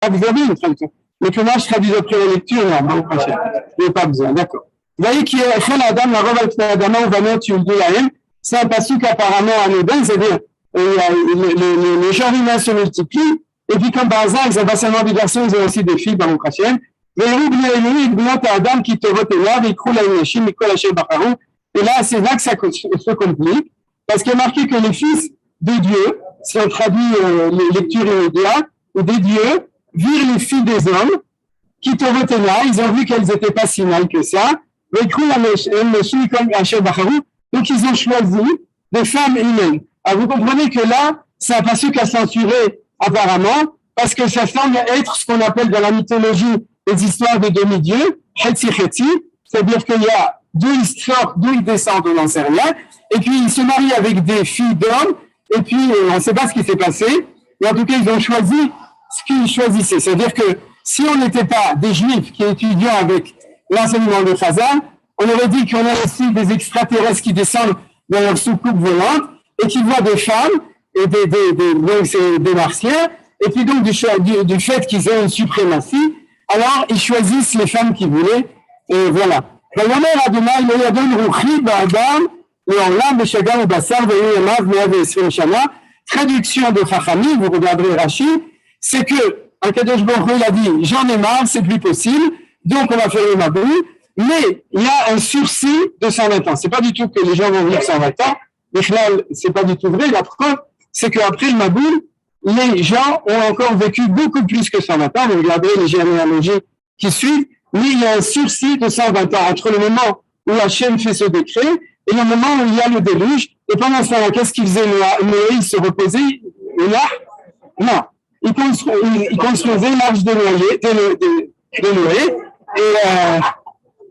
vous avez une traduction. Mais que moi, je traduis après la lecture, non, bon, il n'y a pas besoin, d'accord. Vous voyez qu'il y a Adam, la robe avec Adam, on va mettre une de la haine. C'est un passouk apparemment anodin, c'est-à-dire, les gens humains se multiplient, et puis comme par hasard, ils n'ont pas seulement des garçons, ils ont aussi des filles, Baruch Hashem. Et là, c'est là que ça se complique, parce qu'il est marqué que les fils de Dieu, si on traduit les lectures immédiates, ou des dieux, virent les filles des hommes, qui te retenaient là, ils ont vu qu'elles n'étaient pas si mal que ça, donc ils ont choisi des femmes humaines. Alors vous comprenez que là, c'est un passouk à censurer apparemment, parce que ça semble être ce qu'on appelle dans la mythologie les histoires de demi-dieux, Hetzi, c'est-à-dire qu'il y a d'où ils sortent, d'où ils descendent, on n'en sait rien, et puis ils se marient avec des filles d'hommes, et puis on ne sait pas ce qui s'est passé, et en tout cas ils ont choisi ce qu'ils choisissaient. C'est-à-dire que si on n'était pas des juifs qui étudions avec l'enseignement de Chazal, on aurait dit qu'on a aussi des extraterrestres qui descendent dans leur soucoupe volante, et qui voient des femmes, et donc c'est des martiens, et puis donc du fait qu'ils ont une suprématie, alors ils choisissent les femmes qu'ils voulaient, et voilà. Traduction de Chachamim, vous regarderez Rashi, c'est que Akadosh Baruch Hu a dit j'en ai marre, c'est plus possible, donc on va faire le Maboul, mais il y a un sursis de 120 ans. C'est pas du tout que les gens vont vivre 120 ans, mais c'est pas du tout vrai. La preuve, c'est qu'après le Maboul, les gens ont encore vécu beaucoup plus que 120 ans. Vous regarderez les généalogies qui suivent, mais il y a un sursis de 120 ans entre le moment où Hachem fait ce décret et le moment où il y a le déluge. Et pendant ce temps-là, qu'est-ce qu'il faisait Noé? Il se reposait. Et là, non. Il construisait l'arche de Noé.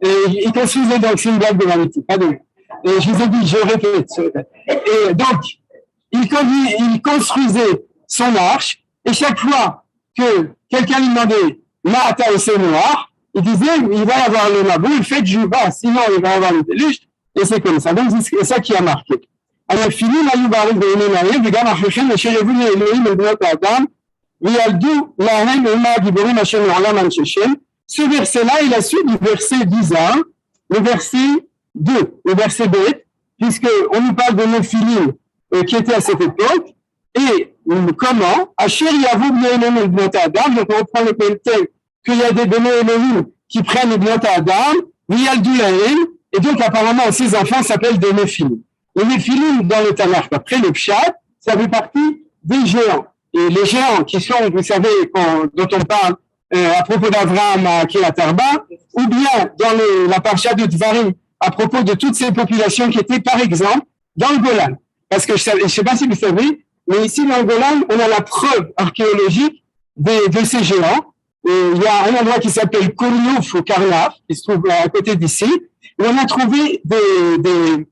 Et il construisait donc, c'est une blague de l'amitié. Pardon. Et je vous ai dit, je répète. Et donc, il construisait son arche, et chaque fois que quelqu'un lui demandait Ma'ata et c'est noir, il disait il va y avoir le Maboul, faites Juba, sinon il va y avoir le déluge, et c'est comme ça. Donc c'est ça qui a marqué. Alors, fini Mayou Baruch Be'ene Maïe, Vegam Achrechem, Asher Yevu Elohim El Bnot Adam, V'yaldu Lahem Ema Giborim Asher Me'olam Ansheshem. Ce verset-là est la suite du verset 10, le verset 2, le verset B, puisqu'on nous parle de Néphilim qui étaient à cette époque, et comment Asher Yavu B'Elohim El Bnot Adam, donc on reprend le tel qu'il y a des Bnei Elohim qui prennent le Bnot Adam, V'yaldu Lahem, et donc apparemment ces enfants s'appellent des Néphilim. Les Néphilim dans le Tanakh, après le Pshat, ça fait partie des géants. Et les géants qui sont, vous savez, dont on parle à propos d'Abraham à Kiryat Arba, ou bien dans la parasha de Dvarim, à propos de toutes ces populations qui étaient, par exemple, dans le Golan. Parce que je ne sais pas si vous savez, mais ici dans le Golan, on a la preuve archéologique de ces géants. Il y a un endroit qui s'appelle Kouriouf ou Karnaf, qui se trouve à côté d'ici, où on a trouvé de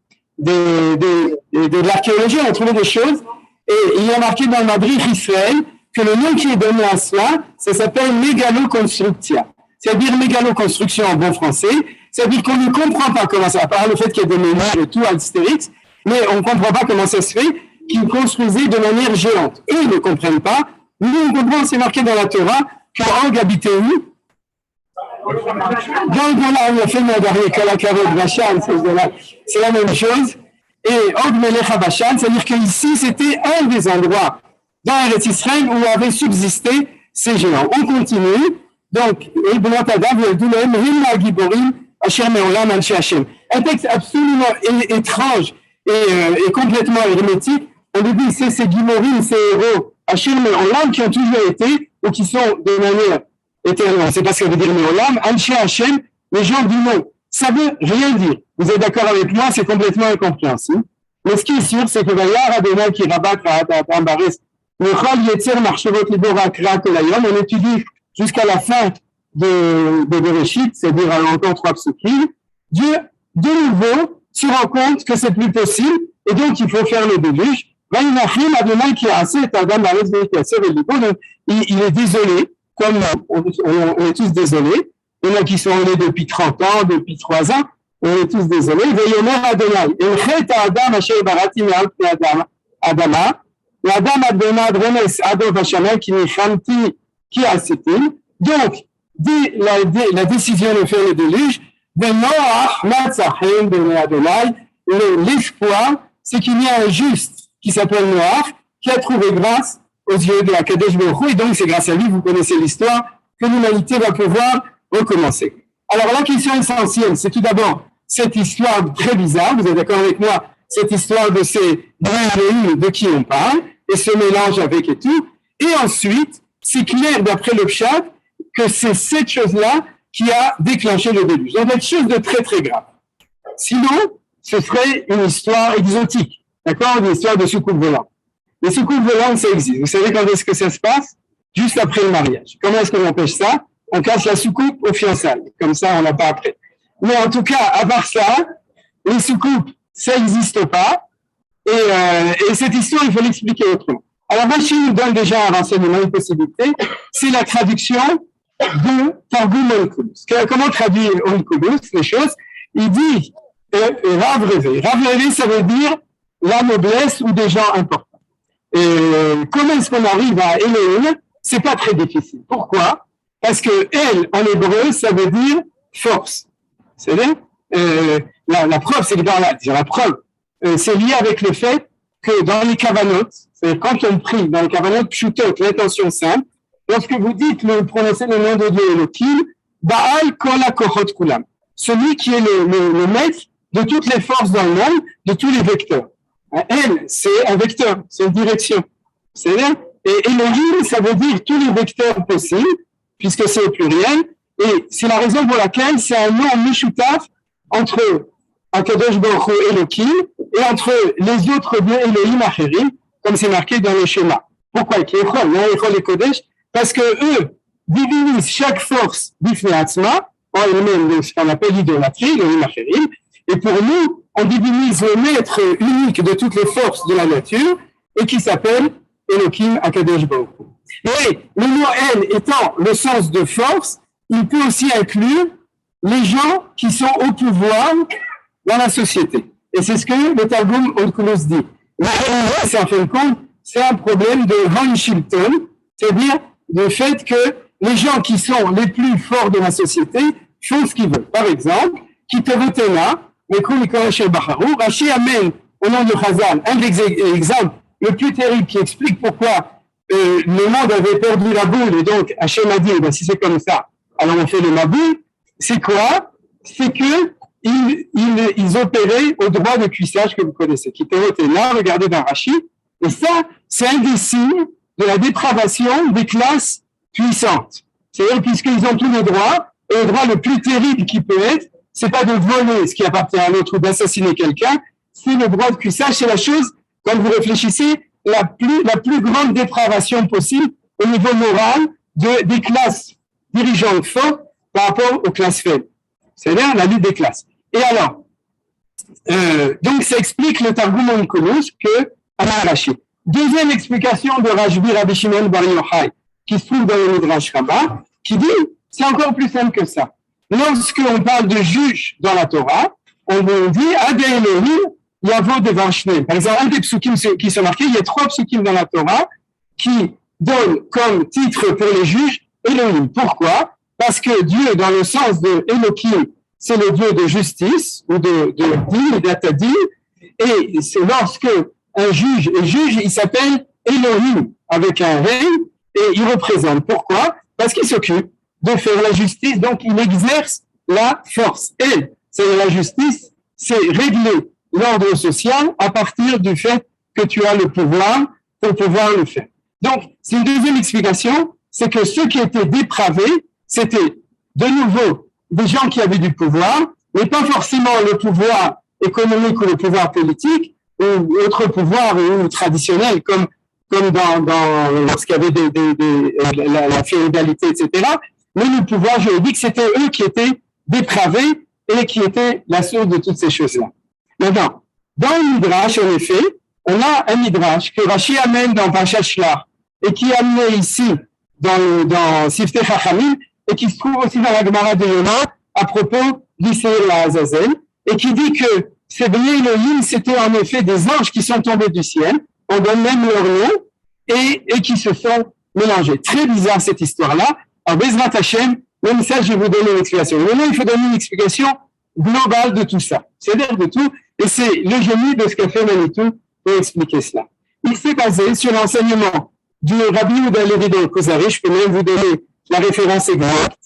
l'archéologie, on a trouvé des choses, et il y a marqué dans le Madrich Israël que le nom qui est donné à cela, ça s'appelle mégaloconstructia. C'est-à-dire mégaloconstruction en bon français, c'est-à-dire qu'on ne comprend pas comment ça, à part le fait qu'il y a des mémoires et tout, Astérix, mais on ne comprend pas comment ça se fait qu'ils construisaient de manière géante. Eux, ils ne comprennent pas. Nous, on comprend, c'est marqué dans la Torah, qu'Ang habitait où? Dans le Golan, il a fait Nadaré, Kalakaret, Bachan, c'est la même chose. Et Og Melech Bachan, c'est-à-dire qu'ici, c'était un des endroits dans Eretz Israël où avaient subsisté ces géants. On continue. Donc, un texte absolument étrange et complètement hermétique. On nous dit c'est ces Giborim, ces héros, Asher Me'olam, qui ont toujours été, ou qui sont de manière éternelle. On ne sait pas ce que veut dire Me'olam. Anshe Hashem, les gens du nom. Ça veut rien dire. Vous êtes d'accord avec moi, c'est complètement incompréhensible. Mais ce qui est sûr, c'est que Vayar Adonai qui rabat Ambaris, Nechol Yetzer Marshevot Libor Akra Kolayom, on étudie jusqu'à la fin de Bereshit, c'est-à-dire encore 3 psukim. Dieu, de nouveau, se rend compte que c'est plus possible, et donc il faut faire le déluge. Vayinachim Adonai qui a assez, Adam Baris Vekiaser et Libo, donc il est désolé, comme on est tous désolés. Il y en a qui sont nés depuis 30 ans, depuis 3 ans, on est tous désolés. Veyomer Adonai, Elchet Adam Asher Barati Me'al Pnei Adama, Adam Adonai Renes Adov Hashanel qui Nichamti qui a Sétim. Donc, dès la décision de faire le déluge, l'espoir, c'est qu'il y a un juste qui s'appelle Noach, qui a trouvé grâce aux yeux de la Kadesh Baruch Hu, et donc c'est grâce à lui, vous connaissez l'histoire, que l'humanité va pouvoir recommencer. Alors la question essentielle, c'est tout d'abord cette histoire très bizarre, vous êtes d'accord avec moi, cette histoire de ces deux de qui on parle, et ce mélange avec et tout, et ensuite, c'est clair d'après le Pshat que c'est cette chose-là qui a déclenché le déluge. Donc, quelque chose de très, très grave. Sinon, ce serait une histoire exotique, d'accord, une histoire de soucoupe volante. Les soucoupes volantes, ça existe. Vous savez quand est-ce que ça se passe? Juste après le mariage. Comment est-ce qu'on empêche ça? On casse la soucoupe aux fiançailles. Comme ça, on n'a pas après. Mais en tout cas, à part ça, les soucoupes, ça n'existe pas. Et cette histoire, il faut l'expliquer autrement. Alors, Rashi nous donne déjà un renseignement, une possibilité. C'est la traduction de Targum Onkelos. Comment traduire Onkelos, les choses? Il dit Rav Revé. Rav Revé, ça veut dire la noblesse ou des gens importants. Et comment est-ce qu'on arrive à Elohim? C'est pas très difficile. Pourquoi? Parce que elle, en hébreu, ça veut dire force. C'est-à-dire, la preuve, c'est que la preuve, c'est lié avec le fait que dans les kavanot, c'est-à-dire quand on prie dans les kavanot pshutot, l'intention simple, lorsque vous dites prononcez le nom de Dieu Elohim, Baal kol hakochot kulam, celui qui est le maître de toutes les forces dans le monde, de tous les vecteurs. Elle, c'est un vecteur, c'est une direction. C'est-à-dire, et Elohim, ça veut dire tous les vecteurs possibles, puisque c'est au pluriel, et c'est la raison pour laquelle c'est un nom mishutaf entre Akadosh Baruch Hu Elohim et entre les autres dieux Elohim Acherim, comme c'est marqué dans le schéma. Pourquoi? Echol et Kodesh, parce que eux divinisent chaque force bifnei atzma, en elle-même de ce qu'on appelle l'idolâtrie, Elohim Acherim, et pour nous, on divinise le maître unique de toutes les forces de la nature, et qui s'appelle Elohim Akadosh Baruch Hu. Et le mot elle étant le sens de force, il peut aussi inclure les gens qui sont au pouvoir dans la société. Et c'est ce que le Targum Onkelos dit. Mais c'est en fin de compte, c'est un problème de Von Shilton, c'est-à-dire le fait que les gens qui sont les plus forts de la société font ce qu'ils veulent. Par exemple, Kitavotena, Rashi amène au nom de Chazal un des exemples le plus terrible qui explique pourquoi le monde avait perdu la boule et donc Hachem a dit, si c'est comme ça, alors on fait le maboul. C'est quoi? C'est que ils opéraient au droit de cuissage que vous connaissez. Kitavotena, regardez dans Rashi, et ça, c'est un des signes de la dépravation des classes puissantes. C'est-à-dire puisqu'ils ont tous les droits, et le droit le plus terrible qui peut être, c'est pas de voler ce qui appartient à l'autre ou d'assassiner quelqu'un, c'est le droit de cuissage, c'est la chose, quand vous réfléchissez, la plus grande dépravation possible au niveau moral des classes dirigeantes fortes par rapport aux classes faibles. C'est-à-dire la lutte des classes. Et alors, donc ça explique le Targum Onkelos que Rashi. Deuxième explication de Rajbi Rabbi Shimon Bar Yochai, qui se trouve dans le Midrash Rabbah, qui dit, c'est encore plus simple que ça. Lorsqu'on parle de juge dans la Torah, on dit Ad Elohim Yavo Devar Shneim. Par exemple, un des psukim qui sont marqués, il y a 3 psukim dans la Torah qui donnent comme titre pour les juges Elohim. Pourquoi? Parce que Dieu, dans le sens de Elohim, c'est le Dieu de justice ou de din et d'atadin. Et c'est lorsque un juge est juge, il s'appelle Elohim avec un rei et il représente. Pourquoi? Parce qu'il s'occupe de faire la justice, donc il exerce la force. Et c'est la justice, c'est régler l'ordre social à partir du fait que tu as le pouvoir pour pouvoir le faire. Donc, c'est une deuxième explication, c'est que ceux qui étaient dépravés, c'était de nouveau des gens qui avaient du pouvoir, mais pas forcément le pouvoir économique ou le pouvoir politique, ou autre pouvoir ou traditionnel, comme dans lorsqu'il y avait la féodalité, etc., mais le pouvoir juridique, c'était eux qui étaient dépravés et qui étaient la source de toutes ces choses-là. Maintenant, dans le Midrash, en effet, on a un Midrash que Rashi amène dans Parashat Shlach et qui est amené ici dans Siftei Chachamim et qui se trouve aussi dans la Gemara de Yoma à propos d'Israël la Azazel et qui dit que ces Bnei Elohim, c'était en effet des anges qui sont tombés du ciel, on donne même leur nom et qui se sont mélangés. Très bizarre cette histoire-là. Alors, Bezrat Hashem, même ça, je vais vous donner une explication. Maintenant, il faut donner une explication globale de tout ça. C'est-à-dire de tout, et c'est le génie de ce qu'a fait Manitou pour expliquer cela. Il s'est basé sur l'enseignement du Rabbi Yehuda Levi de Kuzari. Je peux même vous donner la référence exacte.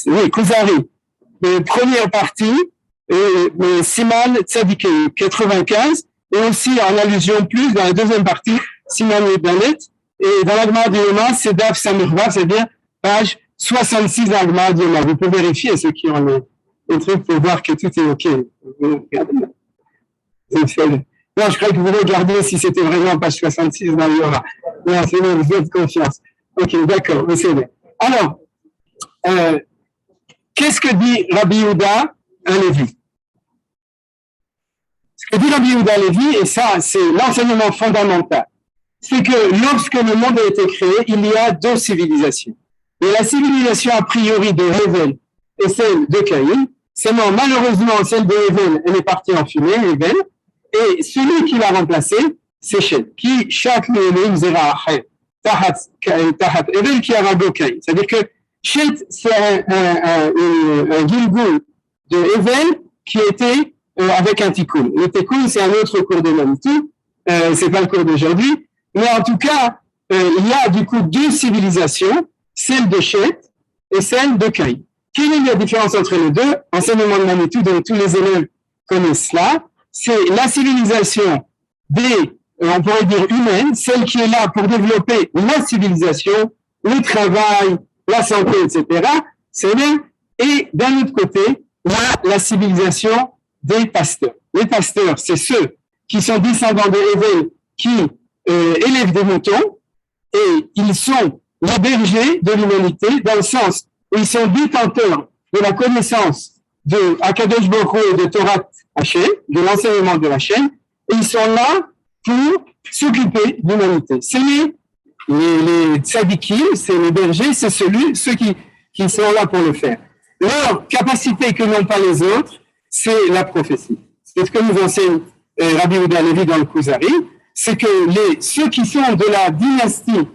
Oui, Kuzari. Première partie, Siman Tzadikei, 95, et aussi en allusion plus dans la deuxième partie, Siman Yedanet, et dans l'Agmar d'Yoma, c'est Daf Samirva, c'est-à-dire page 66 de l'Agmar d'Yoma. Vous pouvez vérifier ceux qui ont les trucs pour voir que tout est OK. Non, je crois que vous regardez si c'était vraiment page 66 dans l'Yoma. Non, c'est bon, vous faites confiance. OK, d'accord, mais c'est bien. Alors, qu'est-ce que dit Rabbi Yehuda Halevi? Ce que dit Rabbi Yehuda Halevi, et ça, c'est l'enseignement fondamental, c'est que lorsque le monde a été créé, il y a deux civilisations. Et la civilisation a priori de Hevel et celle de Caïn. Seulement, malheureusement, celle de Hevel, elle est partie en fumée, Hevel, et celui qui l'a remplacé, c'est Shet, qui, chaque Néhélim, Zera Achet, Tahat Hevel, qui a Rago Caïn. C'est-à-dire que Shet, c'est un Gilgul de Hevel qui était avec un Tikkun. Le Tikkun, c'est un autre cours de Manitou, c'est pas le cours d'aujourd'hui, mais en tout cas, il y a du coup deux civilisations, celle de Shet et celle de Caïn. Quelle est la différence entre les deux? Enseignement de Manitou, dont tous les élèves connaissent cela, c'est la civilisation on pourrait dire humaine, celle qui est là pour développer la civilisation, le travail, la santé, etc. C'est bien. Et d'un autre côté, il y a la civilisation des pasteurs. Les pasteurs, c'est ceux qui sont descendants de Hevel, qui élèvent des moutons, et ils sont les bergers de l'humanité, dans le sens où ils sont détenteurs de la connaissance de Akadosh Baruch Hu et de Torah Hashem, de l'enseignement de Hashem, et ils sont là pour s'occuper de l'humanité. C'est les tzadikim, c'est les bergers, c'est ceux qui sont là pour le faire. Leur capacité que n'ont pas les autres, c'est la prophétie. C'est ce que nous enseigne Rabbi Yehuda Halevi dans le Kuzari, c'est que ceux qui sont de la dynastie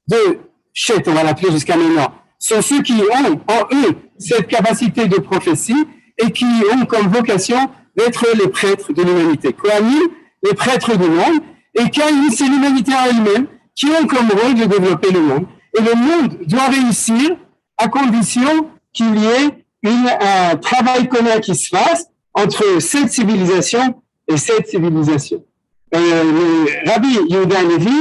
de Shet, on va l'appeler jusqu'à maintenant, sont ceux qui ont en eux cette capacité de prophétie et qui ont comme vocation d'être les prêtres de l'humanité. Kohanim, les prêtres du monde, et Caïn, c'est l'humanité en elle-même qui ont comme rôle de développer le monde. Et le monde doit réussir à condition qu'il y ait un travail commun qui se fasse entre cette civilisation et cette civilisation. Le Rabbi Yehuda Halevi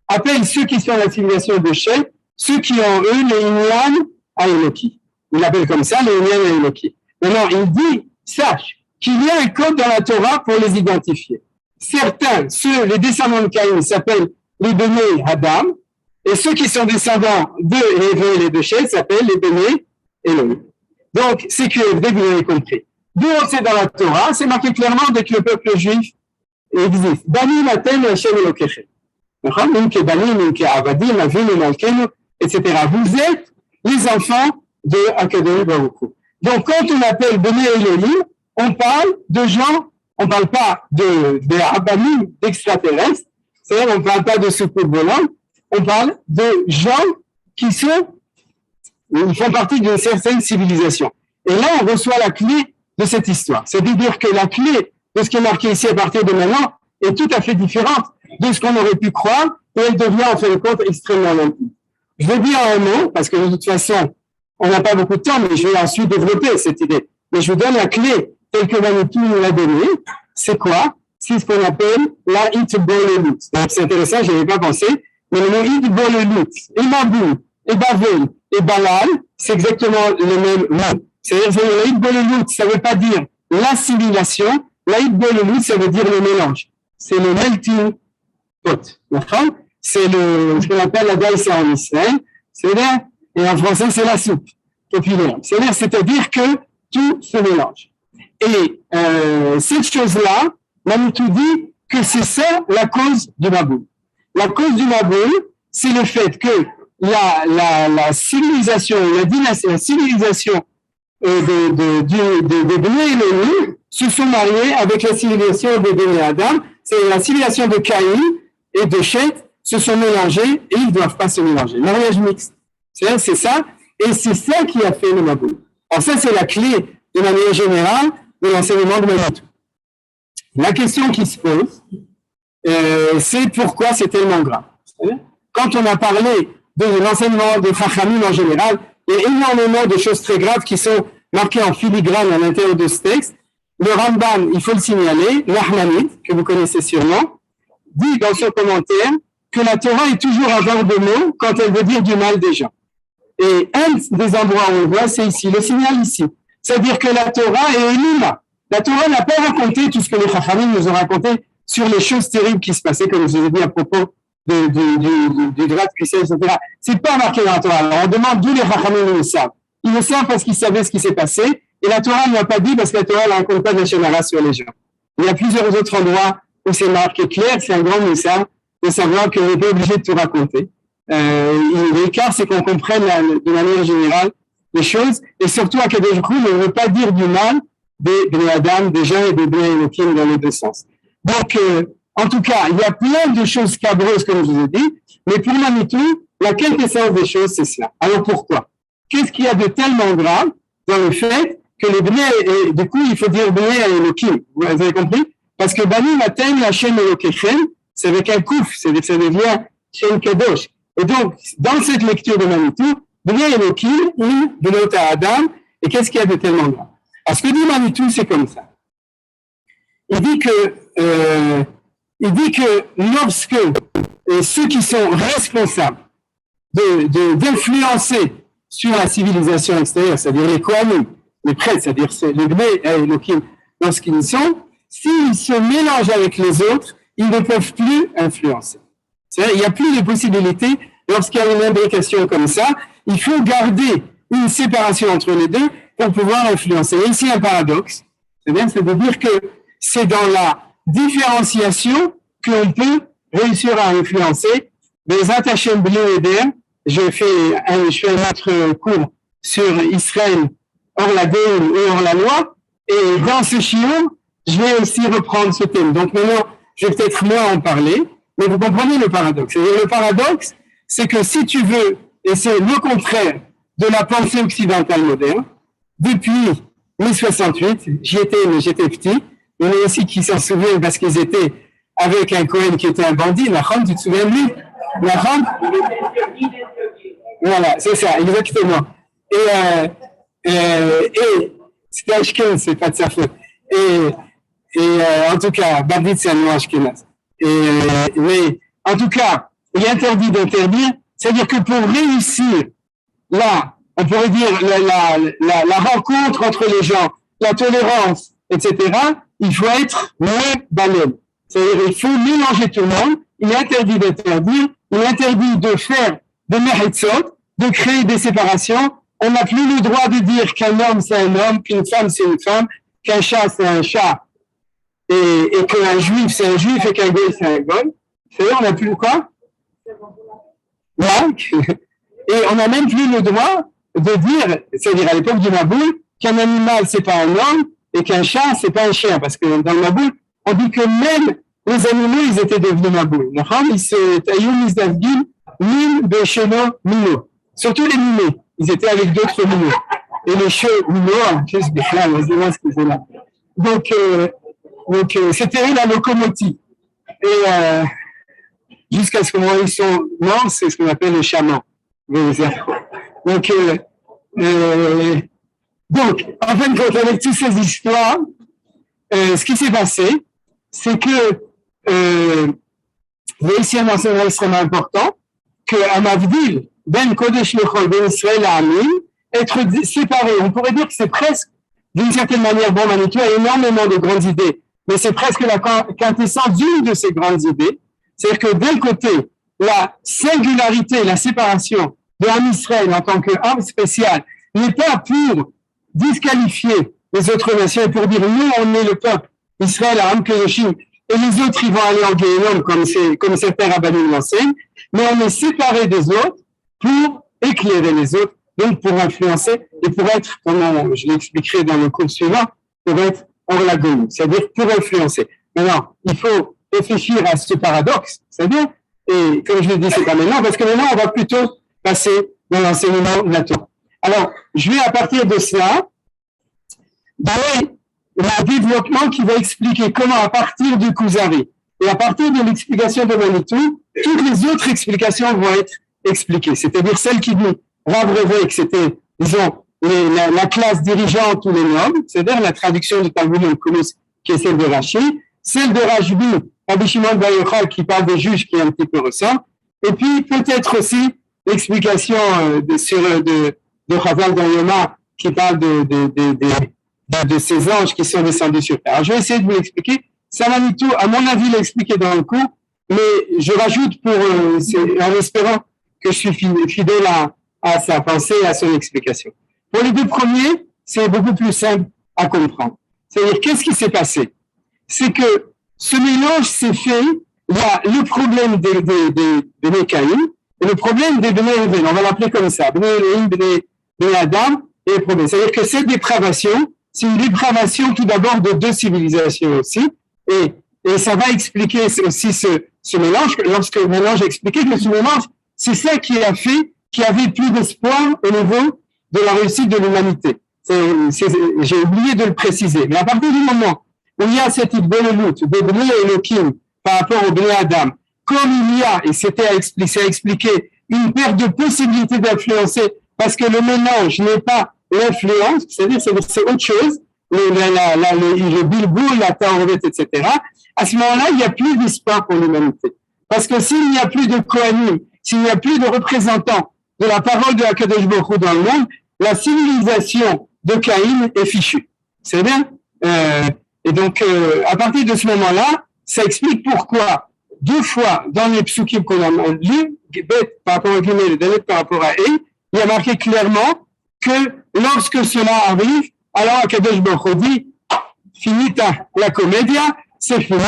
appelle ceux qui sont la civilisation de Shet, ceux qui ont eux les Inyan à Eloki. Il appelle comme ça les Inyan à Eloki. Maintenant, il dit, sache qu'il y a un code dans la Torah pour les identifier. Certains, les descendants de Caïn s'appellent les Béné Adam, et ceux qui sont descendants de Hevel et de Shet s'appellent les Béné Elohim. Donc, c'est que vous avez compris. D'où c'est dans la Torah, c'est marqué clairement dès que le peuple juif existe. Banim atem Hashem Elokechem. Etc. Vous êtes les enfants de Akadosh Baruch Hu. Donc, quand on appelle Béné Elohim, on parle de gens, on parle pas de Abanim, d'extraterrestres, c'est-à-dire on parle pas de soucoupes volantes, on parle de gens qui ils font partie d'une certaine civilisation. Et là, on reçoit la clé de cette histoire. C'est-à-dire que la clé de ce qui est marqué ici à partir de maintenant est tout à fait différente de ce qu'on aurait pu croire, et elle devient en fin de compte extrêmement limpide. Je vais dire un mot, parce que de toute façon, on n'a pas beaucoup de temps, mais je vais ensuite développer cette idée. Mais je vous donne la clé telle que Manitou nous l'a donnée. C'est quoi? C'est ce qu'on appelle la Hitbolelut. Donc c'est intéressant, je n'y avais pas pensé, mais le mot Hitbolelut, et Mabou, et Bavel, et Balal, c'est exactement le même mot. C'est-à-dire que la Hitbolelut, ça ne veut pas dire l'assimilation, la Hitbolelut, ça veut dire le mélange. C'est le melting pot. D'accord? C'est ce qu'on appelle la daïsa en Israël. C'est-à-dire, et en français, c'est la soupe populaire. C'est-à-dire que tout se mélange. Et cette chose-là, Manitou dit que c'est ça la cause du Maboul. La cause du Maboul, c'est le fait que la civilisation, la civilisation des Béné Elohim se sont mariés avec la civilisation des Béné Adam. C'est la civilisation de Caïn et de Shet se sont mélangés et ils ne doivent pas se mélanger. Mariage mixte, c'est ça, et c'est ça qui a fait le Maboul. Alors ça, c'est la clé de manière générale de l'enseignement de Manitou. La question qui se pose, c'est pourquoi c'est tellement grave. Quand on a parlé de l'enseignement de Chachamim en général, il y a énormément de choses très graves qui sont marquées en filigrane à l'intérieur de ce texte. Le Rambam, il faut le signaler, l'Ahmanide, que vous connaissez sûrement, dit dans son commentaire que la Torah est toujours à bord de mots quand elle veut dire du mal des gens. Et un des endroits où on le voit, c'est ici, le signal ici. C'est-à-dire que la Torah est Elima. La Torah n'a pas raconté tout ce que les Chachamim nous ont raconté sur les choses terribles qui se passaient, comme je vous ai dit à propos du droit de cuissage, etc. C'est pas marqué dans la Torah. Alors on demande d'où les Chachamim le savent. Ils le savent parce qu'ils savaient ce qui s'est passé, et la Torah ne l'a pas dit parce que la Torah ne raconte pas de Shemara sur les gens. Il y a plusieurs autres endroits où c'est marqué clair, c'est un grand message de savoir qu'on n'est pas obligé de tout raconter. L'écart, c'est qu'on comprenne de manière générale les choses, et surtout à Kadosh Baruch Hu ne veut pas dire du mal des Bnei Adam, des gens et des Bnei Elohim dans les deux sens. Donc, en tout cas, il y a plein de choses scabreuses, comme je vous ai dit, mais pour Manitou, la quintessence des choses, c'est cela. Alors pourquoi? Qu'est-ce qu'il y a de tellement grave dans le fait que les Bnei, et du coup, il faut dire Bnei Elohim, vous avez compris? Parce que Bani Maten Hashem Elokechem, c'est avec un kouf, ça devient Shem Kadosh. Et donc, dans cette lecture de Manitou, Bnei Elohim, Bnei Adam, et qu'est-ce qu'il y a de tellement grave? Alors, ce que dit Manitou, c'est comme ça. Il dit que lorsque ceux qui sont responsables d'influencer sur la civilisation extérieure, c'est-à-dire les Kohanim, les prêtres, c'est-à-dire les Bnei Elohim, lorsqu'ils sont, s'ils se mélangent avec les autres, ils ne peuvent plus influencer. C'est-à-dire, il n'y a plus de possibilité, lorsqu'il y a une imbrication comme ça, il faut garder une séparation entre les deux pour pouvoir influencer. Et ici, un paradoxe, c'est de dire que c'est dans la différenciation qu'on peut réussir à influencer. Les attachés bleus et d'air, je fais un autre cours sur Israël hors la Géoule et hors la loi, et dans ce chiot, je vais aussi reprendre ce thème. Donc maintenant, je vais peut-être moins en parler, mais vous comprenez le paradoxe. C'est-à-dire, le paradoxe, c'est que si tu veux, et c'est le contraire de la pensée occidentale moderne, depuis 1068, j'étais petit, il y en a aussi qui s'en souviennent parce qu'ils étaient avec un Cohen qui était un bandit, Nachon, tu te souviens de lui? Nachon? Voilà, c'est ça, exactement. Et c'était Ashkenaz, c'est pas de sa faute. En tout cas, Bardit, c'est un nom Ashkenaz. Mais, en tout cas, il est interdit d'interdire, c'est-à-dire que pour réussir, là, on pourrait dire la rencontre entre les gens, la tolérance, etc., il faut être moins banal. C'est-à-dire il faut mélanger tout le monde, il est interdit d'interdire, il est interdit de faire des mehitzot, de créer des séparations. On n'a plus le droit de dire qu'un homme c'est un homme, qu'une femme c'est une femme, qu'un chat c'est un chat, et qu'un juif c'est un juif et qu'un goy c'est un goy. C'est-à-dire on n'a plus quoi? Et on n'a même plus le droit de dire, c'est-à-dire à l'époque du Maboul, qu'un animal c'est pas un homme et qu'un chat c'est pas un chien, parce que dans le Maboul, on dit que même les animaux ils étaient devenus Maboul. Surtout les minous, ils étaient avec d'autres minous. Et les cheveux minous, donc c'était eux la locomotive. Et jusqu'à ce que moment ils sont morts, c'est ce qu'on appelle les chamans. Donc, en fin de compte, avec toutes ces histoires, ce qui s'est passé, c'est que il y a ici un enseignement extrêmement important, qu'à Mavdil, Ben Kodesh Lechol, Ben Israël Amim, être séparé. On pourrait dire que c'est presque, d'une certaine manière, bon, Manitou a énormément de grandes idées, mais c'est presque la quintessence d'une de ces grandes idées. C'est-à-dire que d'un côté, la singularité, la séparation de l'âme Israël en tant qu'âme spéciale n'est pas pour disqualifier les autres nations et pour dire nous, on est le peuple Israël, Am Kedoshim, et les autres, ils vont aller en Guéhénom, comme certains rabbinim l'enseignent, mais on est séparés des autres pour éclairer les autres, donc pour influencer et pour être, comme je l'expliquerai dans le cours suivant, pour être hors la gomme, c'est-à-dire pour influencer. Maintenant, il faut réfléchir à ce paradoxe, c'est-à-dire Et comme je l'ai dit, c'est pas maintenant, parce que maintenant, on va plutôt passer dans l'enseignement de la Torah. Alors, je vais à partir de cela donner un développement qui va expliquer comment, à partir du Kuzari et à partir de l'explication de Manitou, toutes les autres explications vont être expliquées. C'est-à-dire celles qui dit Rav Revek, c'était, disons, la classe dirigeante ou les nobles, c'est-à-dire la traduction du Talmud Onkelos, qui est celle de Rashi, celle de Rajbi, Rabbi Shimon Bar Yochai, qui parle des juges, qui est un petit peu ressemble, et puis peut-être aussi l'explication de Chazal dans Yoma, qui parle de ces anges qui sont descendus sur terre. Alors, je vais essayer de vous l'expliquer. Samanitou, à mon avis, l'a expliqué dans le cours, mais je rajoute en espérant que je suis fidèle à sa pensée et à son explication. Pour les deux premiers, c'est beaucoup plus simple à comprendre. C'est-à-dire, qu'est-ce qui s'est passé? C'est que ce mélange s'est fait, il y a le problème des Mekaïm et le problème des Bnei Reuven. On va l'appeler comme ça. Bnei Elohim, Bnei Adam et les problèmes. C'est-à-dire que cette dépravation, c'est une dépravation tout d'abord de deux civilisations aussi. Et ça va expliquer aussi ce mélange. Lorsque le mélange a expliqué que ce mélange, c'est ça qui a fait qu'il y avait plus d'espoir au niveau de la réussite de l'humanité. J'ai oublié de le préciser. Mais à partir du moment où il y a cette idéologie de Bnei Elohim par rapport au Bnei Adam, comme il y a, et ça a expliqué, une perte de possibilité d'influencer, parce que le mélange n'est pas l'influence, c'est-à-dire c'est autre chose, le bilboul, la taouret, etc. À ce moment-là, il n'y a plus d'espoir pour l'humanité. Parce que s'il n'y a plus de Kohanim, s'il n'y a plus de représentants de la parole de Akadosh Baruch Hu dans le monde, la civilisation de Caïn est fichue. C'est bien? Et donc, à partir de ce moment-là, ça explique pourquoi, deux fois dans les psukim qu'on a lus, Bet par rapport à Gimel et Dalet par rapport à E, il y a marqué clairement que lorsque cela arrive, alors Akadosh Baruch Hu dit, finita la comédia, c'est fini,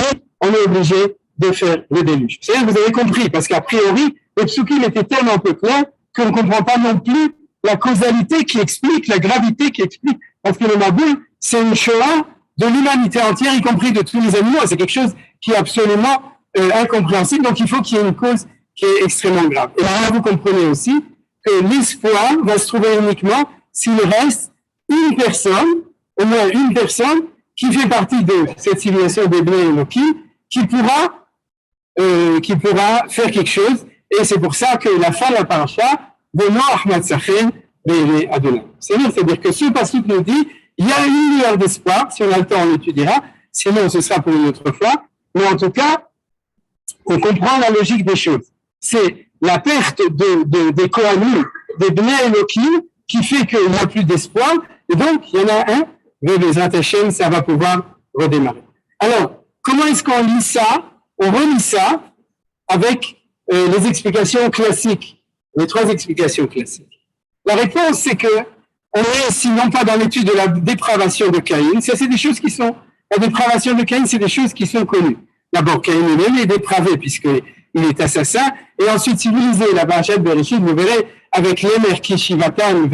on est obligé de faire le déluge. C'est-à-dire, vous avez compris, parce qu'a priori, le psukim était tellement peu clair qu'on ne comprend pas non plus la causalité qui explique, la gravité qui explique, parce que le Maboul, c'est une Shoah de l'humanité entière, y compris de tous les animaux. C'est quelque chose qui est absolument incompréhensible, donc il faut qu'il y ait une cause qui est extrêmement grave. Et là, vous comprenez aussi que l'espoir va se trouver uniquement s'il reste une personne, au moins une personne, qui fait partie de cette civilisation des Bnei Elohim, qui pourra faire quelque chose. Et c'est pour ça que la fin de la paracha, de Ahmad Sachin, les Adonai. C'est-à-dire que ce passage nous dit, il y a une lueur d'espoir, si on a le temps, on l'étudiera, sinon ce sera pour une autre fois, mais en tout cas, on comprend la logique des choses. C'est la perte des Kohanim, des Bnei Elohim, qui fait qu'il n'y a plus d'espoir, et donc il y en a un, Bezrat Hashem, ça va pouvoir redémarrer. Alors, comment est-ce qu'on lit ça? On relit ça avec les explications classiques, les trois explications classiques. La réponse, c'est que on est ici non pas dans l'étude de la dépravation de Caïn, ça c'est des choses qui sont, la dépravation de Caïn, c'est des choses qui sont connues. D'abord, Caïn lui-même est dépravé puisqu'il est assassin, et ensuite, si vous lisez la Parashat Bereshit, vous verrez avec l'Emer qui Shivatan,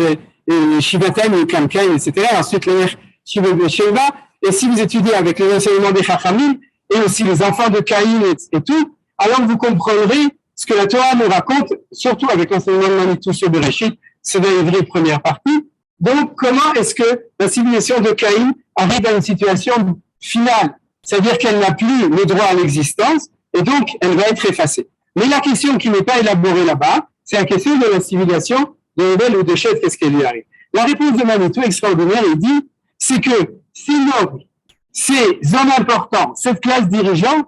Shivatan et Kamkain, etc., ensuite l'Emer Shivasheva, et si vous étudiez avec les enseignements des Chachamim, et aussi les enfants de Caïn et tout, alors vous comprendrez ce que la Torah nous raconte, surtout avec l'enseignement de Manitou sur Bereshit, c'est dans les vraies premières parties. Donc, comment est-ce que la civilisation de Caïn arrive à une situation finale? C'est-à-dire qu'elle n'a plus le droit à l'existence, et donc elle va être effacée. Mais la question qui n'est pas élaborée là-bas, c'est la question de la civilisation de Hebel ou de Shet, qu'est-ce qui lui arrive? La réponse de Manitou extraordinaire, il dit, c'est que ces nobles, ces hommes importants, cette classe dirigeante,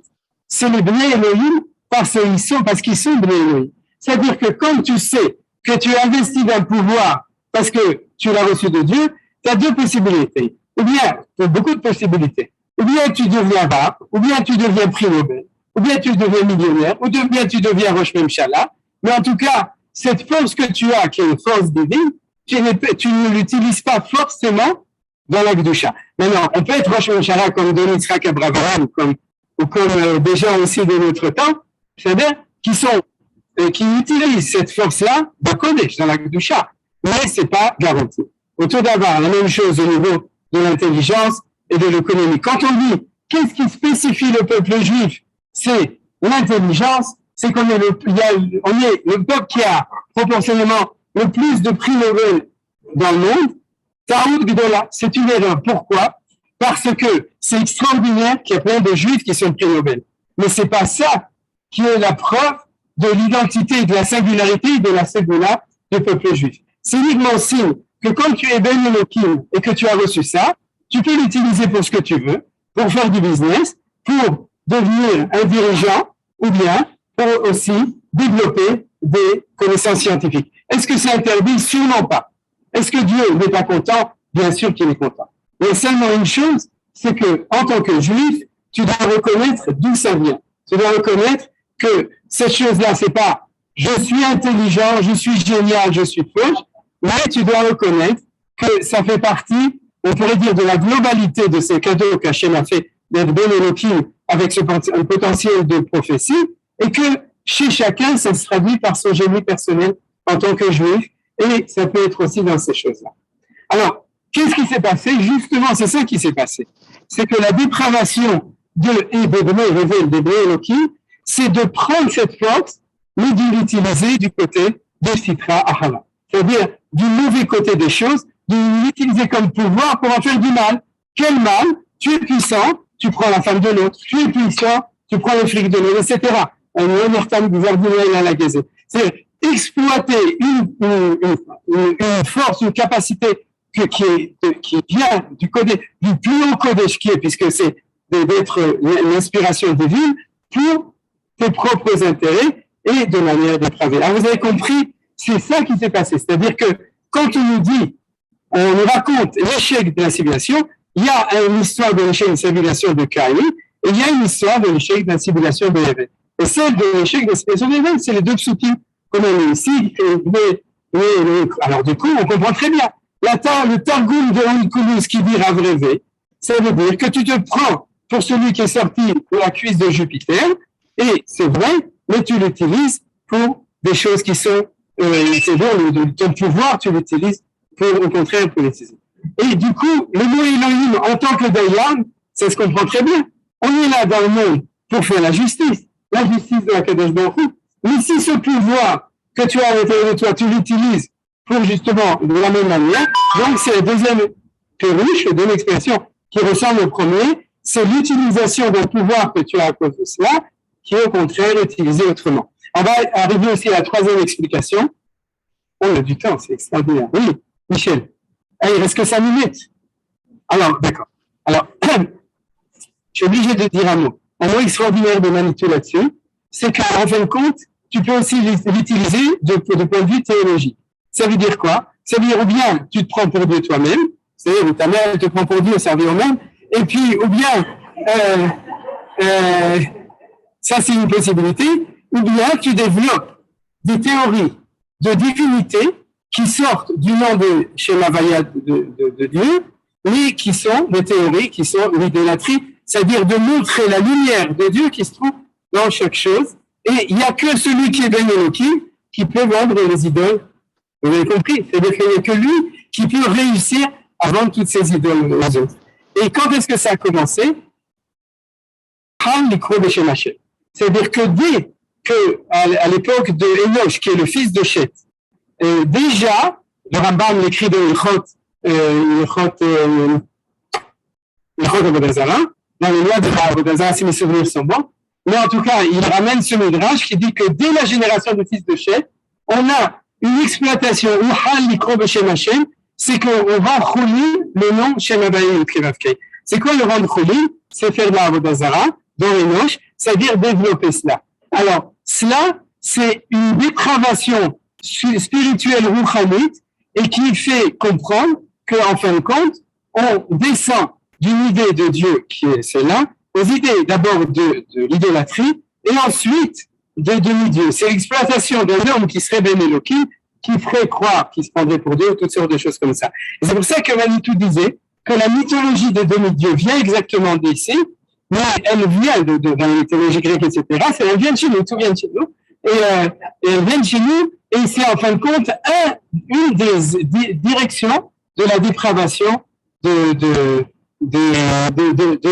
c'est les Bnei Elohim parce qu'ils sont Bnei Elohim. C'est-à-dire que comme tu sais que tu es investi d'un pouvoir parce que tu l'as reçu de Dieu, tu as deux possibilités. Ou bien, tu as beaucoup de possibilités. Ou bien tu deviens rap, ou bien tu deviens prix Nobel, ou bien tu deviens millionnaire, ou bien tu deviens Rosh Memshala. Mais en tout cas, cette force que tu as, qui est une force divine, tu ne l'utilises pas forcément dans la Gdusha. Maintenant, on peut être Rosh Memshala comme Don Yitzhak Abraham, ou comme des gens aussi de notre temps, c'est-à-dire qui utilisent cette force-là dans Kodesh, dans la Gdusha. Mais c'est pas garanti. Autour d'avoir la même chose au niveau de l'intelligence et de l'économie. Quand on dit qu'est-ce qui spécifie le peuple juif, c'est l'intelligence, c'est qu'on est on est le peuple qui a proportionnellement le plus de prix Nobel dans le monde. Taout Gdola, c'est une erreur. Pourquoi? Parce que c'est extraordinaire qu'il y a plein de juifs qui sont prix Nobel. Mais c'est pas ça qui est la preuve de l'identité, de la singularité et de la ségoula du peuple juif. C'est uniquement signe que quand tu es Ben Elohim et que tu as reçu ça, tu peux l'utiliser pour ce que tu veux, pour faire du business, pour devenir un dirigeant ou bien pour aussi développer des connaissances scientifiques. Est-ce que c'est interdit? Sûrement pas. Est-ce que Dieu n'est pas content? Bien sûr qu'il est content. Il y a seulement une chose, c'est que en tant que juif, tu dois reconnaître d'où ça vient. Tu dois reconnaître que cette chose-là, c'est pas je suis intelligent, je suis génial, je suis proche, mais tu dois reconnaître que ça fait partie, on pourrait dire, de la globalité de ces cadeaux qu'Hachem a fait d'être Ben Elohim avec ce potentiel de prophétie, et que chez chacun, ça se traduit par son génie personnel en tant que juif, et ça peut être aussi dans ces choses-là. Alors, qu'est-ce qui s'est passé? Justement, c'est ça qui s'est passé. C'est que la dépravation de Ben Elohim, c'est de prendre cette force, mais de l'utiliser du côté de Sitra Ahava. C'est-à-dire du mauvais côté des choses, de l'utiliser comme pouvoir pour en faire du mal. Quel mal? Tu es puissant, tu prends la femme de l'autre. Tu es puissant, tu prends le fric de l'autre, etc. Un omertam du Zardinel à la Gazette. C'est exploiter une force, une capacité qui vient du plus haut Kodesh qui est, puisque c'est d'être l'inspiration divine, pour tes propres intérêts et de manière dépravée. Alors vous avez compris, c'est ça qui s'est passé. C'est-à-dire que quand on nous dit, on nous raconte l'échec de la civilisation, il y a une histoire de l'échec de la civilisation de Caïn, et il y a une histoire de l'échec de la civilisation de Hével. Et celle de l'échec de la civilisation de Hével, c'est les deux psukim qu'on a mis ici. Alors du coup, on comprend très bien. Le Targum de Onkelos qui dit Rav Rêvé, ça veut dire que tu te prends pour celui qui est sorti de la cuisse de Jupiter, et c'est vrai, mais tu l'utilises pour des choses qui sont, c'est bon, ton pouvoir, tu l'utilises pour, au contraire, pour l'utiliser. Et du coup, le mot Elohim, en tant que Dayan, ça se comprend très bien. On est là dans le monde pour faire la justice de la Kadosh Baruch Hu. Mais si ce pouvoir que tu as à l'intérieur de toi, tu l'utilises pour justement de la même manière, donc c'est le deuxième péruche, la deuxième expression qui ressemble au premier, c'est l'utilisation d'un pouvoir que tu as à cause de cela, qui est au contraire utilisé autrement. On va arriver aussi à la troisième explication. On a du temps, c'est extraordinaire. Oui, Michel. Il reste que 5 minutes. Alors, d'accord. Alors, je suis obligé de dire un mot. Un mot extraordinaire de Manitou là-dessus, c'est qu'en fin de compte, tu peux aussi l'utiliser de point de vue théologique. Ça veut dire quoi? Ça veut dire ou bien tu te prends pour Dieu toi-même, c'est-à-dire ta mère elle te prend pour Dieu, servir au même, et puis ou bien ça c'est une possibilité, ou bien tu développes des théories de divinité qui sortent du nom de Shema Vaya de Dieu, mais qui sont des théories qui sont l'idolâtrie, c'est-à-dire de montrer la lumière de Dieu qui se trouve dans chaque chose, et il n'y a que celui qui est Ben Elohim qui peut vendre les idoles. Vous avez compris? C'est-à-dire qu'il n'y a que lui qui peut réussir à vendre toutes ces idoles aux autres. Et quand est-ce que ça a commencé? C'est-à-dire que dès à l'époque de Enoch, qui est le fils de Shet, déjà, le Rambam l'écrit dans Ilchot Avodazara, dans les lois de Avodazara, si mes souvenirs sont bons, mais en tout cas, il ramène ce midrash qui dit que dès la génération du fils de Shet, on a une exploitation, c'est qu'on va rouler le nom Shem Abayim Krivavkei. C'est quoi le rendre rouler? C'est faire de la Avodazara, dans Enoch, c'est-à-dire développer cela. Alors, cela, c'est une dépravation spirituelle rouchanite et qui fait comprendre qu'en fin de compte, on descend d'une idée de Dieu qui est celle-là, aux idées d'abord de l'idolâtrie et ensuite de demi-dieu. C'est l'exploitation d'un homme qui serait Ben Elohim, qui ferait croire qu'il se prendrait pour Dieu, toutes sortes de choses comme ça. Et c'est pour ça que Manitou disait que la mythologie des demi-dieux vient exactement d'ici, mais elle vient dans la mythologie grecque, etc. Elle vient de chez nous, tout vient de chez nous. Et elle vient de chez nous, et c'est en fin de compte une des directions de la dépravation de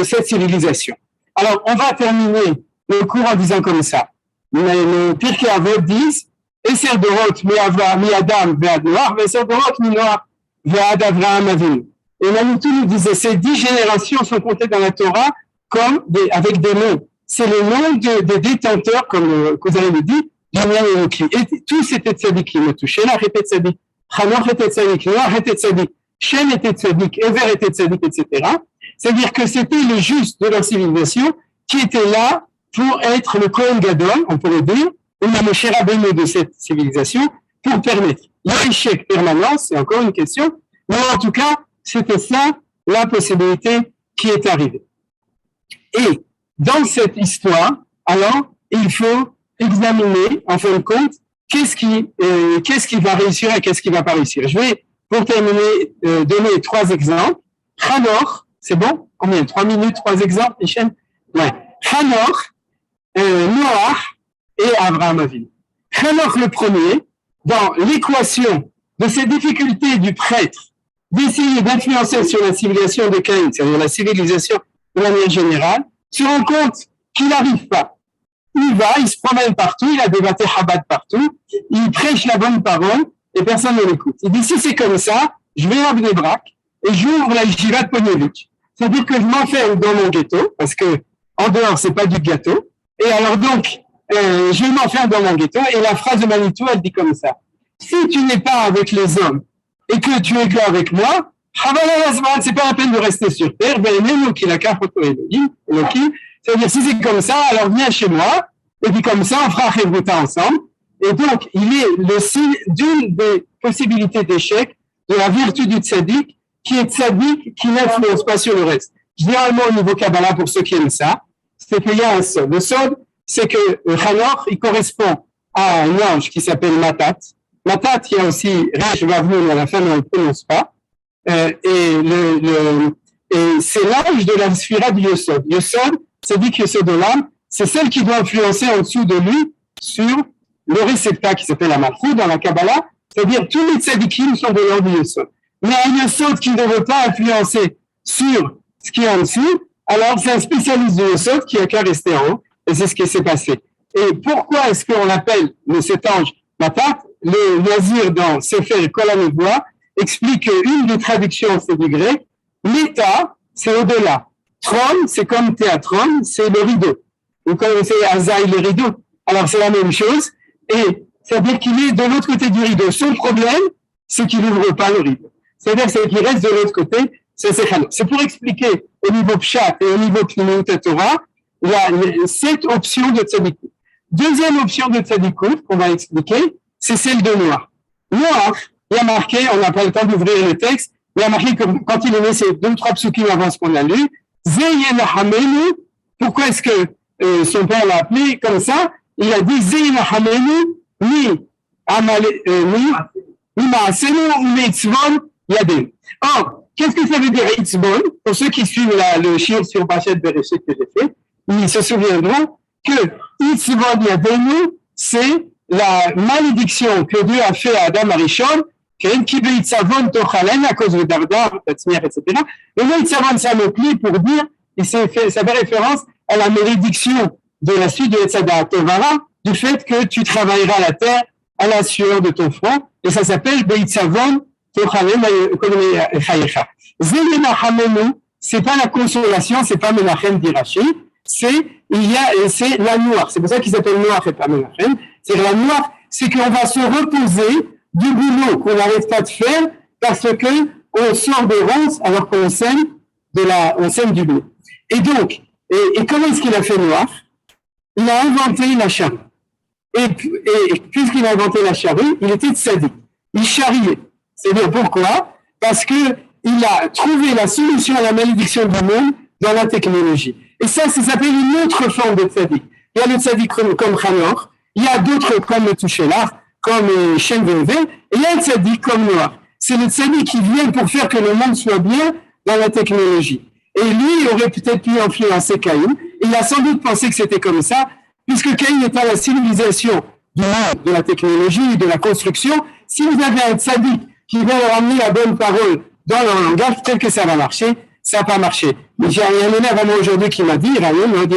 cette civilisation. Alors, on va terminer le cours en disant comme ça. le Pirkei Avot disent Eser Dorot mi-Adam ve'ad Noach, ve'eser Dorot mi-Noach ve'ad Avraham Avinu. Et Manitou nous disait ces 10 générations sont comptées dans la Torah comme avec des noms. C'est le nom des détenteurs, comme Kuzari le dit, Binyan et Noki. Et tous étaient tzadikim. Shelah était tzadik, Hanoch était tzadik, Noach était tzadik, Shem était tzadik, Ever était tzadik, etc. C'est-à-dire que c'était les justes de leur civilisation qui étaient là pour être le Kohen Gadol, on pourrait dire, ou le Moshe Rabbeinu de cette civilisation, pour permettre l'échec permanent, c'est encore une question, mais en tout cas, c'était ça la possibilité qui est arrivée. Et dans cette histoire, alors, il faut examiner, en fin de compte, qu'est-ce qui va réussir et qu'est-ce qui ne va pas réussir. Je vais, pour terminer, donner 3 exemples. Hanoch, c'est bon? Combien? 3 minutes, 3 exemples, Michel? Ouais. Hanoch, Noach et Avraham Avinu. Hanoch le premier, dans l'équation de ces difficultés du prêtre d'essayer d'influencer sur la civilisation de Caïn, c'est-à-dire la civilisation de manière générale, se rend compte qu'il n'arrive pas. Il se promène partout, il a des batés Chabad partout, il prêche la bonne parole et personne ne l'écoute. Il dit, si c'est comme ça, je vais à Bnei Brak et j'ouvre la yeshiva de Ponyevitch. C'est-à-dire que je m'enferme dans mon ghetto, parce que en dehors, c'est pas du gâteau. Et alors donc, je m'enferme dans mon ghetto et la phrase de Manitou, elle dit comme ça. Si tu n'es pas avec les hommes et que tu es là avec moi, c'est pas la peine de rester sur terre. C'est-à-dire, si c'est comme ça, alors viens chez moi, et puis comme ça, on fera Chevruta ensemble. Et donc, il est le signe d'une des possibilités d'échec de la vertu du tzaddik, qui est tzaddik, qui n'influence pas sur le reste. Généralement, au niveau Kabbalah, pour ceux qui aiment ça, c'est qu'il y a un sod. Le sod, c'est que Hanoch, il correspond à un ange qui s'appelle Matat. Matat, il y a aussi Resh Vavnoun à la fin, mais on ne le prononce pas. Et c'est l'ange de la sphira du Yesod. Yesod, c'est dit que Yesod de l'âme, c'est celle qui doit influencer en dessous de lui sur le réceptacle qui s'appelle la Malchut dans la Kabbalah. C'est-à-dire, tous les tzadikim sont de l'ordre du Yesod. Mais un Yesod qui ne veut pas influencer sur ce qui est en dessous, alors c'est un spécialiste du Yesod qui a qu'à rester en haut. Et c'est ce qui s'est passé. Et pourquoi est-ce qu'on appelle cet ange Matat? Le Nazir dans Sefer Kol HaNevoah explique qu'une des traductions, c'est du grec. L'état, c'est au-delà. Trône, c'est comme théâtron, c'est le rideau. Vous connaissez Azaï, le rideau. Alors, c'est la même chose. Et ça veut dire qu'il est de l'autre côté du rideau. Son problème, c'est qu'il n'ouvre pas le rideau. C'est-à-dire qu'il reste de l'autre côté. C'est pour expliquer au niveau Pshat et au niveau Pnimut Torah cette option de tzadikout. Deuxième option de tzadikout qu'on va expliquer, c'est celle de Noach. Noach, il y a marqué, on n'a pas le temps d'ouvrir le texte, mais il y a marqué que quand il est né, c'est 2 ou 3 psukim avant ce qu'on a lu. Zeyenahamenu, pourquoi est-ce que son père l'a appelé comme ça? Il a dit Zeyenahamenu, mi maasenu, mi itzvon yadin. Or, qu'est-ce que ça veut dire itzvon? Pour ceux qui suivent le shiur sur Bachet Bereshit que j'ai fait, ils se souviendront que itzvon yadenu, c'est la malédiction que Dieu a fait à Adam Arishon, à cause de Dardar, etc. Le mot Itzavon, c'est un mot-clé pour dire, ça fait référence à la malédiction de la suite de Etzada Tovara, du fait que tu travailleras la terre à la sueur de ton front, et ça s'appelle Beitzavon Tochalem Chayecha. Zelenachamenu, c'est pas la consolation, c'est pas Menachem d'Irachi, c'est la noire. C'est pour ça qu'il s'appelle noir et pas Menachem. C'est la noire, c'est qu'on va se reposer du boulot qu'on n'arrête pas de faire parce que on sort des ronces alors qu'on sème du blé. Et donc, et comment est-ce qu'il a fait Noach? Il a inventé la charrue. Et puisqu'il a inventé la charrue, il était tzaddik. Il charriait. C'est-à-dire pourquoi? Parce que il a trouvé la solution à la malédiction du monde dans la technologie. Et ça s'appelle une autre forme de tzaddik. Il y a le tzaddik comme Hanoch, il y a d'autres comme le Touchelach, comme Shem Vévé, et il y a le tzaddik comme Noach. C'est le tzaddik qui vient pour faire que le monde soit bien dans la technologie. Et lui, il aurait peut-être pu influencer Caïn. Il a sans doute pensé que c'était comme ça, puisque Caïn est à la civilisation du monde, de la technologie, de la construction. Si vous avez un tzaddik qui vient leur amener la bonne parole dans leur langage, peut-être que ça va marcher, ça n'a pas marché. Mais j'ai un élève à moi aujourd'hui qui m'a dit, Ryan m'a dit,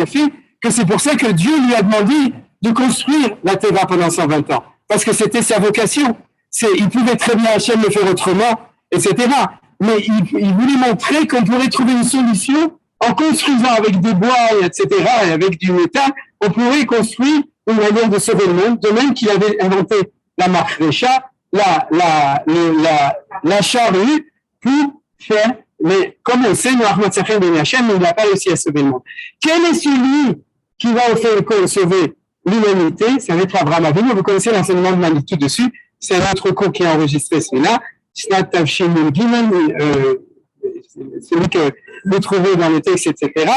que c'est pour ça que Dieu lui a demandé de construire la Teva pendant 120 ans, parce que c'était sa vocation. Il pouvait très bien Hachem le faire autrement, etc. Mais il voulait montrer qu'on pourrait trouver une solution en construisant avec des bois, etc., et avec du métal, on pourrait construire une manière de sauver le monde, de même qu'il avait inventé la marche-récha, la charrue, pour faire, mais comme on sait, Noach Matzachel ben Hachem, il n'a pas réussi à sauver le monde. Quel est celui qui va sauver l'humanité? Ça va être Abraham Avinu. Vous connaissez l'enseignement de Manitou dessus. C'est un autre cours qui a enregistré celui-là. Shnat Tavshin Gimel, celui que vous trouvez dans les textes, etc.,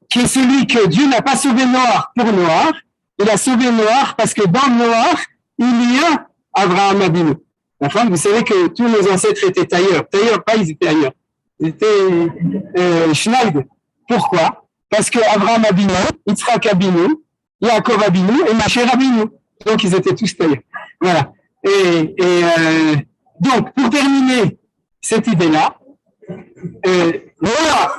qui est celui que Dieu n'a pas sauvé Noach pour Noach. Il a sauvé Noach parce que dans Noach, il y a Abraham Avinu. Vous savez que tous nos ancêtres étaient ailleurs. D'ailleurs, pas ils étaient ailleurs. Ils étaient Schneider. Pourquoi? Parce que Abraham Avinu, Yitzhak Avinu, Yaakov Avinu et Masher Avinu. Donc, ils étaient tous ailleurs. Voilà. Donc, pour terminer cette idée-là, Noach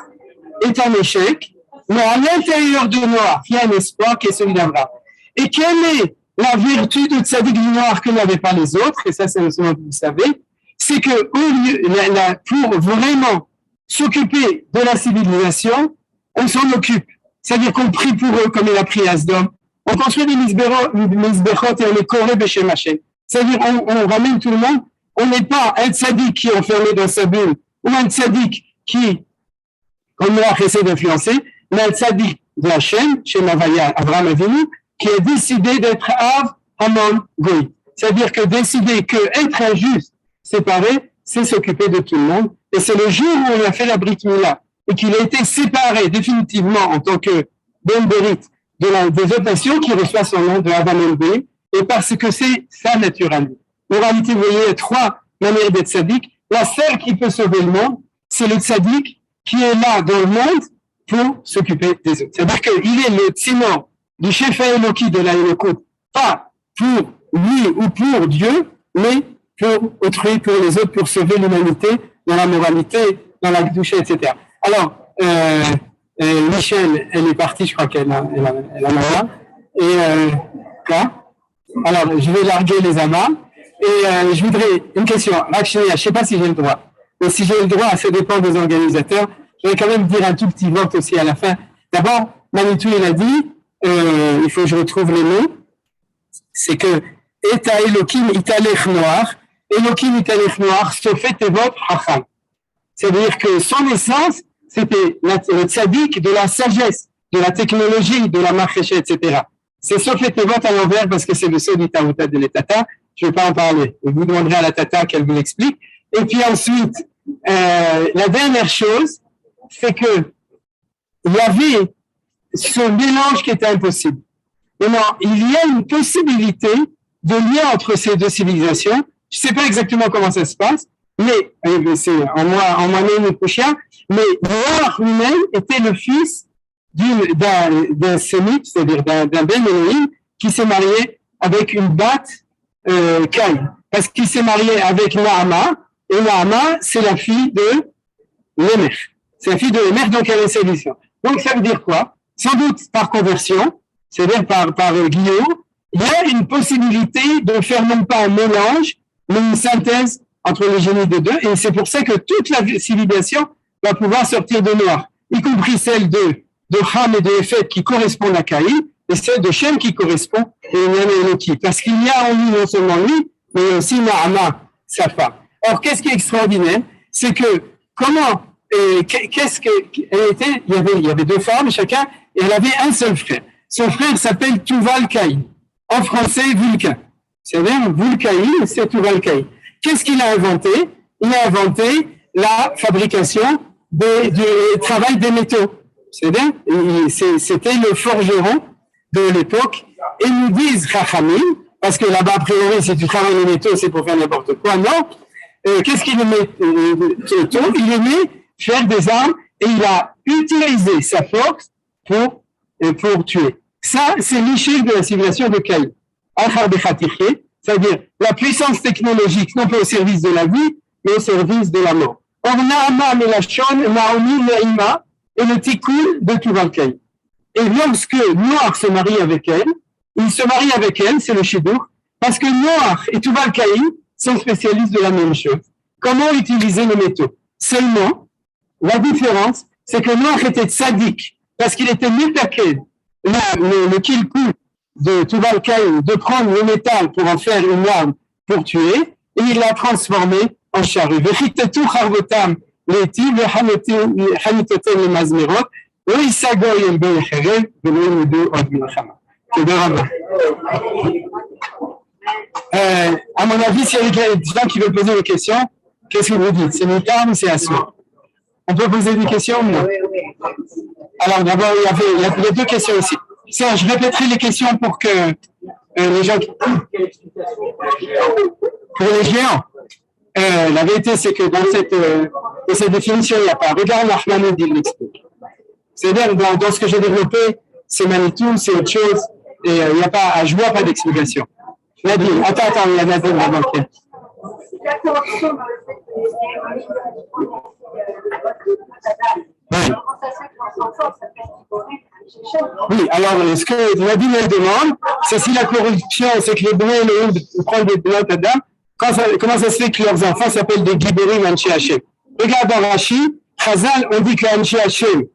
est un échec, mais à l'intérieur de Noach, il y a un espoir qui est celui d'Abraham. Et quelle est la vertu de Tzadik du Noach que n'avaient pas les autres, et ça c'est ce que vous savez, c'est que pour vraiment s'occuper de la civilisation, on s'en occupe. C'est-à-dire qu'on prie pour eux comme il a prié à Sdom. On construit des misbechot et on les corée Beshem Hashem. C'est-à-dire on ramène tout le monde. On n'est pas un tzaddik qui est enfermé dans sa bulle ou un tzaddik qui, comme Noach essaie d'influencer, mais un tzaddik de Hashem, chez Mavaya, Abraham Avinu, qui a décidé d'être Av Hamon Goy. C'est-à-dire que décider qu'être injuste, séparé, c'est s'occuper de tout le monde. Et c'est le jour où on a fait la Brit Mila et qu'il a été séparé définitivement en tant que Ben Berit des autres nations qui reçoit son nom de Av Hamon Goy, et parce que c'est sa nature à lui. En réalité, vous voyez, il y a trois manières d'être tzaddik. La seule qui peut sauver le monde, c'est le tzaddik qui est là dans le monde pour s'occuper des autres. C'est-à-dire qu'il est le tzimor du chef Eloki de la Elokut, pas pour lui ou pour Dieu, mais pour autrui, pour les autres, pour sauver l'humanité dans la moralité, dans la douche, etc. Alors, Michel, elle est partie, je crois qu'elle a là. Et là, alors, je vais larguer les amas. Et je voudrais une question. Je ne sais pas si j'ai le droit. Mais si j'ai le droit, ça dépend des organisateurs. Je vais quand même dire un tout petit vote aussi à la fin. D'abord, Manitou, il a dit, il faut que je retrouve les mots, c'est que Eta Elokim Italech Noir, Elokim Italech Noir, Sofet Evot Hacham. C'est-à-dire que son essence, c'était le tzaddik de la sagesse, de la technologie, de la marchécha, etc. C'est Sofet Evot à l'envers parce que c'est le seul d'Itaouta de l'Etata. Je ne vais pas en parler. Vous demanderez à la Tata qu'elle vous l'explique. Et puis ensuite, la dernière chose, c'est que il y avait ce mélange qui était impossible. Maintenant, il y a une possibilité de lien entre ces deux civilisations. Je ne sais pas exactement comment ça se passe, mais c'est en moi-même et Pouchia, mais Noach lui-même était le fils d'un sémite, c'est-à-dire d'un Ben Elohim, qui s'est marié avec une Bat Kai, parce qu'il s'est marié avec Naama, et Naama, c'est la fille de Lémer. C'est la fille de Lémer, donc elle est séduction. Donc ça veut dire quoi? Sans doute par conversion, c'est-à-dire par Guillaume, il y a une possibilité de faire non pas un mélange, mais une synthèse entre les génies des deux, et c'est pour ça que toute la civilisation va pouvoir sortir de Noach, y compris celle de Ham et de Ephet qui correspondent à Caïn, et celle de Shem qui correspond à Eloki. Parce qu'il y a en lui non seulement lui, mais aussi Naama, sa femme. Or, qu'est-ce qui est extraordinaire? C'est que, elle était, il y avait deux femmes, chacun, et elle avait un seul frère. Son frère s'appelle Tuval Caïn. En français, Vulcain. C'est-à-dire, Vulcaïn, c'est Tuval Caïn. Qu'est-ce qu'il a inventé? Il a inventé la fabrication du travail des métaux. C'est-à-dire, c'était le forgeron de l'époque, et nous disent Chachamim, parce que là-bas, a priori, si tu travailles les métaux, c'est pour faire n'importe quoi, non. Qu'est-ce qu'il aimait il aimait faire des armes, et il a utilisé sa force pour tuer. Ça, c'est l'échec de la civilisation de Caïn. C'est-à-dire la puissance technologique, non pas au service de la vie, mais au service de la mort. Or, Naama Melachon, Naomi Naïma, et le tikkun de Tuval Caïn. Et lorsque Noach se marie avec elle, il se marie avec elle, c'est le Shidduch, parce que Noach et Tuval Caïn sont spécialistes de la même chose. Comment utiliser les métaux? Seulement, la différence, c'est que Noach était tzaddik, parce qu'il était mutaké, le kilkou de Tuval Caïn, de prendre le métal pour en faire une arme pour tuer, et il l'a transformé en charrue. Vechitetu charvotam leti vechamitotem le mazmerot, oisagoyem be'echerev, ve'loimudu od milchama. À mon avis, s'il y a des gens qui veulent poser des questions, qu'est-ce que vous dites? C'est Moutar ou c'est Assour? On peut poser des questions ou non? Alors d'abord, il y a deux questions ici. Je répéterai les questions pour que les gens... Pour les géants, la vérité, c'est que dans cette définition, il n'y a pas. Regarde Nachmanoud, il l'explique. C'est-à-dire, dans ce que j'ai développé, c'est Manitou, c'est autre chose, et il n'y a pas, je vois pas d'explication. Nadine, attends, il y a Nadine là manqué. Oui, alors ce que Nadine elle demande, c'est si la corruption, c'est que les Bnei Elohim prennent des Bnot Adam, comment ça se fait que leurs enfants s'appellent des Giborim Anshei Hashem? Regarde dans Rashi, Chazal, on dit que Anshei Hashem,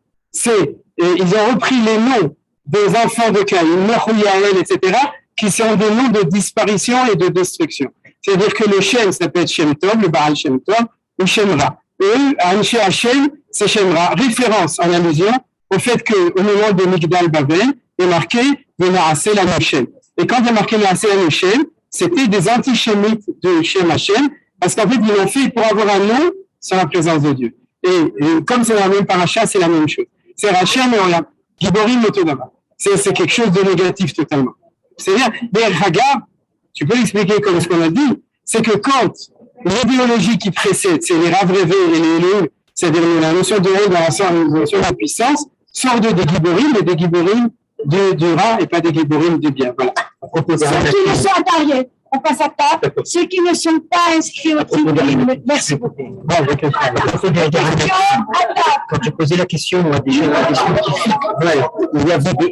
ils ont repris les noms des enfants de Caïn, Mechouyael, etc., qui sont des noms de disparition et de destruction. C'est-à-dire que le Shem s'appelle Shem Tov, le Baal Shem Tov, ou Shemra. Eux, Anshei Hashem, c'est Shemra. Référence en allusion au fait qu'au moment de Migdal Babel, il est marqué Venaaseh Lanu Shem. Et quand il est marqué Venaaseh Lanu Shem, c'était des antisémites de Shem Hashem, parce qu'en fait, ils l'ont fait pour avoir un nom sans la présence de Dieu. Et comme c'est la même paracha, c'est la même chose. C'est Rachem et on l'a. Giborim Otodama. C'est quelque chose de négatif totalement. C'est-à-dire, Hagar, tu peux l'expliquer comme ce qu'on a dit, c'est que quand l'idéologie qui précède, c'est les Rav Révé et les Elohim, c'est-à-dire la notion de haut dans la notion de la puissance, sort des Giborim, mais des Giborim du Ra et pas des Giborim du bien. Voilà. Ceux qui ne sont arrière, on passe à table. Ceux qui ne sont pas inscrits au tribune, merci beaucoup. Quand tu posais la question, moi, déjà, la question scientifique, il y avait des